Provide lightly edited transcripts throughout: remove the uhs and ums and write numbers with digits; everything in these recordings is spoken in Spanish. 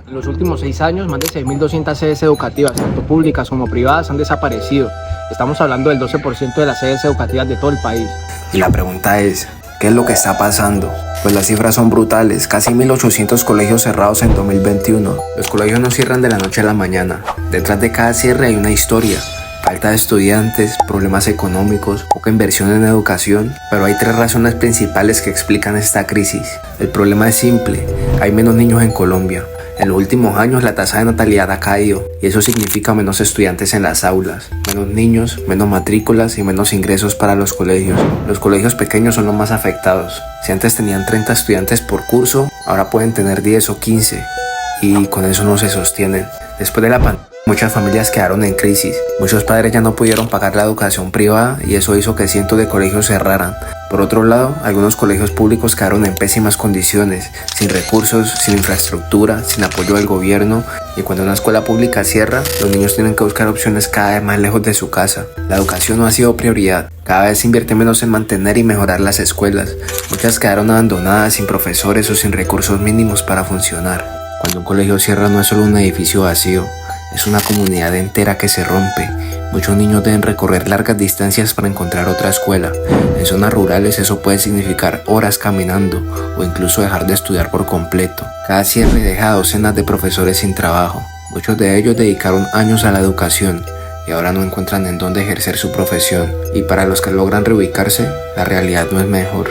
En los últimos 6 años, más de 6.200 sedes educativas, tanto públicas como privadas, han desaparecido. Estamos hablando del 12% de las sedes educativas de todo el país. Y la pregunta es, ¿qué es lo que está pasando? Pues las cifras son brutales, casi 1.800 colegios cerrados en 2021. Los colegios no cierran de la noche a la mañana. Detrás de cada cierre hay una historia. Falta de estudiantes, problemas económicos, poca inversión en educación, pero hay 3 razones principales que explican esta crisis. El problema es simple, hay menos niños en Colombia. En los últimos años la tasa de natalidad ha caído y eso significa menos estudiantes en las aulas, menos niños, menos matrículas y menos ingresos para los colegios. Los colegios pequeños son los más afectados. Si antes tenían 30 estudiantes por curso, ahora pueden tener 10 o 15 y con eso no se sostienen. Después de la pandemia, muchas familias quedaron en crisis. Muchos padres ya no pudieron pagar la educación privada y eso hizo que cientos de colegios cerraran. Por otro lado, algunos colegios públicos quedaron en pésimas condiciones, sin recursos, sin infraestructura, sin apoyo del gobierno, y cuando una escuela pública cierra, los niños tienen que buscar opciones cada vez más lejos de su casa. La educación no ha sido prioridad. Cada vez se invierte menos en mantener y mejorar las escuelas. Muchas quedaron abandonadas, sin profesores o sin recursos mínimos para funcionar. Cuando un colegio cierra no es solo un edificio vacío, es una comunidad entera que se rompe. Muchos niños deben recorrer largas distancias para encontrar otra escuela. En zonas rurales eso puede significar horas caminando o incluso dejar de estudiar por completo. Cada cierre deja a docenas de profesores sin trabajo. Muchos de ellos dedicaron años a la educación y ahora no encuentran en dónde ejercer su profesión. Y para los que logran reubicarse, la realidad no es mejor.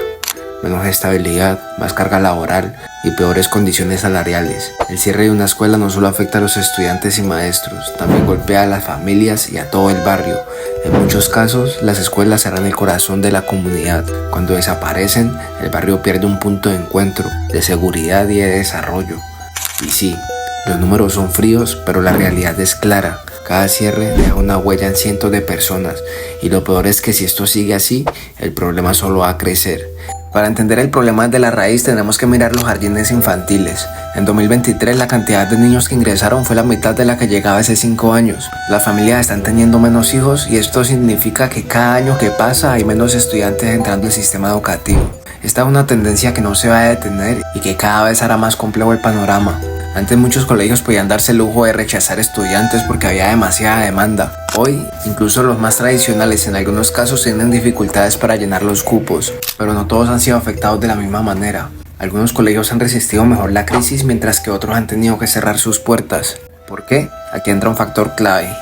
Menos estabilidad, más carga laboral y peores condiciones salariales. El cierre de una escuela no solo afecta a los estudiantes y maestros, también golpea a las familias y a todo el barrio. En muchos casos, las escuelas serán el corazón de la comunidad. Cuando desaparecen, el barrio pierde un punto de encuentro, de seguridad y de desarrollo. Y sí, los números son fríos, pero la realidad es clara. Cada cierre deja una huella en cientos de personas y lo peor es que si esto sigue así, el problema solo va a crecer. Para entender el problema de la raíz tenemos que mirar los jardines infantiles. En 2023 la cantidad de niños que ingresaron fue la mitad de la que llegaba hace 5 años. Las familias están teniendo menos hijos y esto significa que cada año que pasa hay menos estudiantes entrando al sistema educativo. Esta es una tendencia que no se va a detener y que cada vez hará más complejo el panorama. Antes muchos colegios podían darse el lujo de rechazar estudiantes porque había demasiada demanda. Hoy, incluso los más tradicionales en algunos casos tienen dificultades para llenar los cupos, pero no todos han sido afectados de la misma manera. Algunos colegios han resistido mejor la crisis mientras que otros han tenido que cerrar sus puertas. ¿Por qué? Aquí entra un factor clave: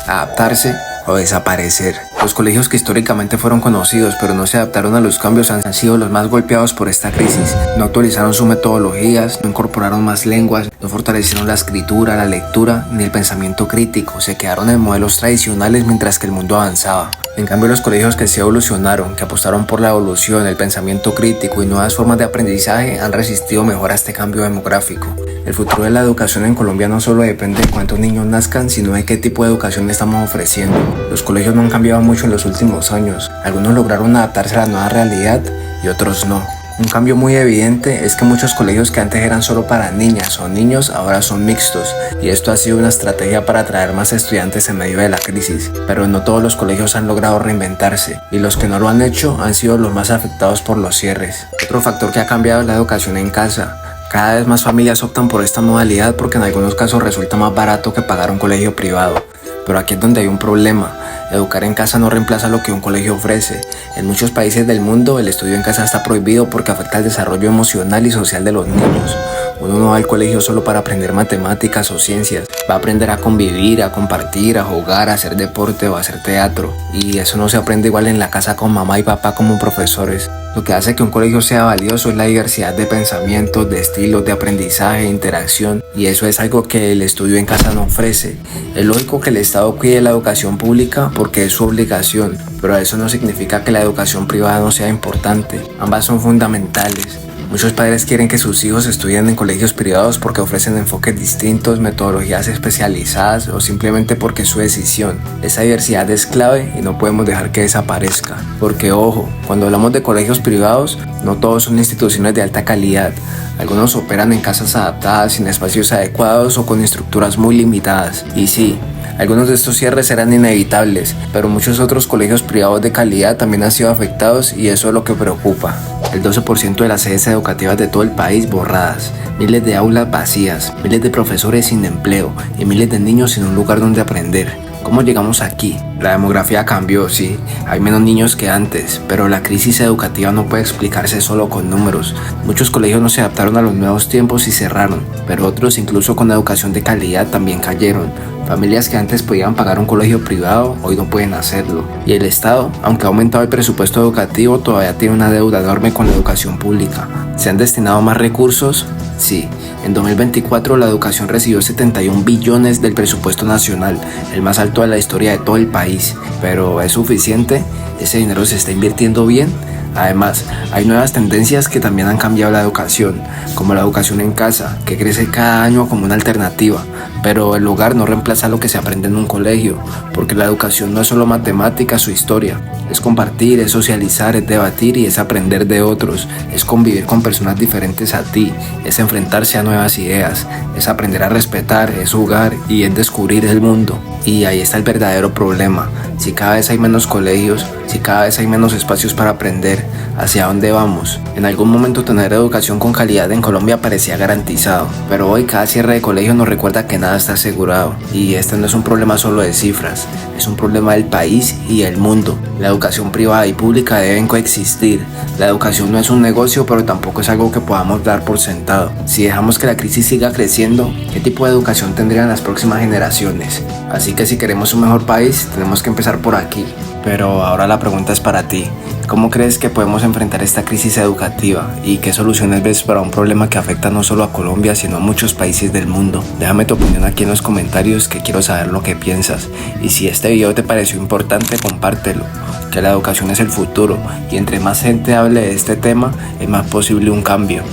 adaptarse o desaparecer. Los colegios que históricamente fueron conocidos pero no se adaptaron a los cambios han sido los más golpeados por esta crisis. No actualizaron sus metodologías, no incorporaron más lenguas, no fortalecieron la escritura, la lectura ni el pensamiento crítico. Se quedaron en modelos tradicionales mientras que el mundo avanzaba. En cambio, los colegios que sí evolucionaron, que apostaron por la evolución, el pensamiento crítico y nuevas formas de aprendizaje han resistido mejor a este cambio demográfico. El futuro de la educación en Colombia no solo depende de cuántos niños nazcan, sino de qué tipo de educación estamos ofreciendo. Los colegios no han cambiado mucho en los últimos años. Algunos lograron adaptarse a la nueva realidad y otros no. Un cambio muy evidente es que muchos colegios que antes eran solo para niñas o niños ahora son mixtos, y esto ha sido una estrategia para atraer más estudiantes en medio de la crisis. Pero no todos los colegios han logrado reinventarse, y los que no lo han hecho han sido los más afectados por los cierres. Otro factor que ha cambiado es la educación en casa. Cada vez más familias optan por esta modalidad porque en algunos casos resulta más barato que pagar un colegio privado. Pero aquí es donde hay un problema. Educar en casa no reemplaza lo que un colegio ofrece. En muchos países del mundo el estudio en casa está prohibido porque afecta el desarrollo emocional y social de los niños. Uno no va al colegio solo para aprender matemáticas o ciencias. Va a aprender a convivir, a compartir, a jugar, a hacer deporte o a hacer teatro. Y eso no se aprende igual en la casa con mamá y papá como profesores. Lo que hace que un colegio sea valioso es la diversidad de pensamientos, de estilos, de aprendizaje, de interacción. Y eso es algo que el estudio en casa no ofrece. Es lógico que el Estado cuide la educación pública porque es su obligación, pero eso no significa que la educación privada no sea importante. Ambas son fundamentales. Muchos padres quieren que sus hijos estudien en colegios privados porque ofrecen enfoques distintos, metodologías especializadas o simplemente porque es su decisión. Esa diversidad es clave y no podemos dejar que desaparezca. Porque ojo, cuando hablamos de colegios privados, no todos son instituciones de alta calidad. Algunos operan en casas adaptadas, sin espacios adecuados o con estructuras muy limitadas. Y sí, algunos de estos cierres serán inevitables, pero muchos otros colegios privados de calidad también han sido afectados y eso es lo que preocupa. el 12% de las sedes educativas de todo el país borradas, miles de aulas vacías, miles de profesores sin empleo y miles de niños sin un lugar donde aprender. ¿Cómo llegamos aquí? La demografía cambió, sí, hay menos niños que antes, pero la crisis educativa no puede explicarse solo con números. Muchos colegios no se adaptaron a los nuevos tiempos y cerraron, pero otros, incluso con educación de calidad, también cayeron. Familias que antes podían pagar un colegio privado, hoy no pueden hacerlo. Y el Estado, aunque ha aumentado el presupuesto educativo, todavía tiene una deuda enorme con la educación pública. ¿Se han destinado más recursos? Sí. En 2024 la educación recibió 71 billones del presupuesto nacional, el más alto de la historia de todo el país. ¿Pero es suficiente? ¿Ese dinero se está invirtiendo bien? Además, hay nuevas tendencias que también han cambiado la educación, como la educación en casa, que crece cada año como una alternativa. Pero el hogar no reemplaza lo que se aprende en un colegio, porque la educación no es solo matemáticas o historia. Es compartir, es socializar, es debatir y es aprender de otros. Es convivir con personas diferentes a ti, es enfrentarse a nuevas ideas, es aprender a respetar, es jugar y es descubrir el mundo. Y ahí está el verdadero problema. Si cada vez hay menos colegios, si cada vez hay menos espacios para aprender, ¿hacia dónde vamos? En algún momento tener educación con calidad en Colombia parecía garantizado, pero hoy cada cierre de colegio nos recuerda que nada está asegurado. Y este no es un problema solo de cifras, es un problema del país y del mundo. La educación privada y pública deben coexistir. La educación no es un negocio, pero tampoco es algo que podamos dar por sentado. Si dejamos que la crisis siga creciendo, ¿qué tipo de educación tendrían las próximas generaciones? Así que si queremos un mejor país, tenemos que empezar por aquí. Pero ahora la pregunta es para ti. ¿Cómo crees que podemos enfrentar esta crisis educativa? ¿Y qué soluciones ves para un problema que afecta no solo a Colombia, sino a muchos países del mundo? Déjame tu opinión aquí en los comentarios, que quiero saber lo que piensas. Y si este video te pareció importante, compártelo, que la educación es el futuro, y entre más gente hable de este tema, es más posible un cambio.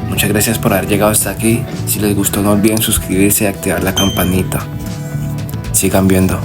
Muchas gracias por haber llegado hasta aquí. Si les gustó, no olviden suscribirse y activar la campanita. Sigan viendo.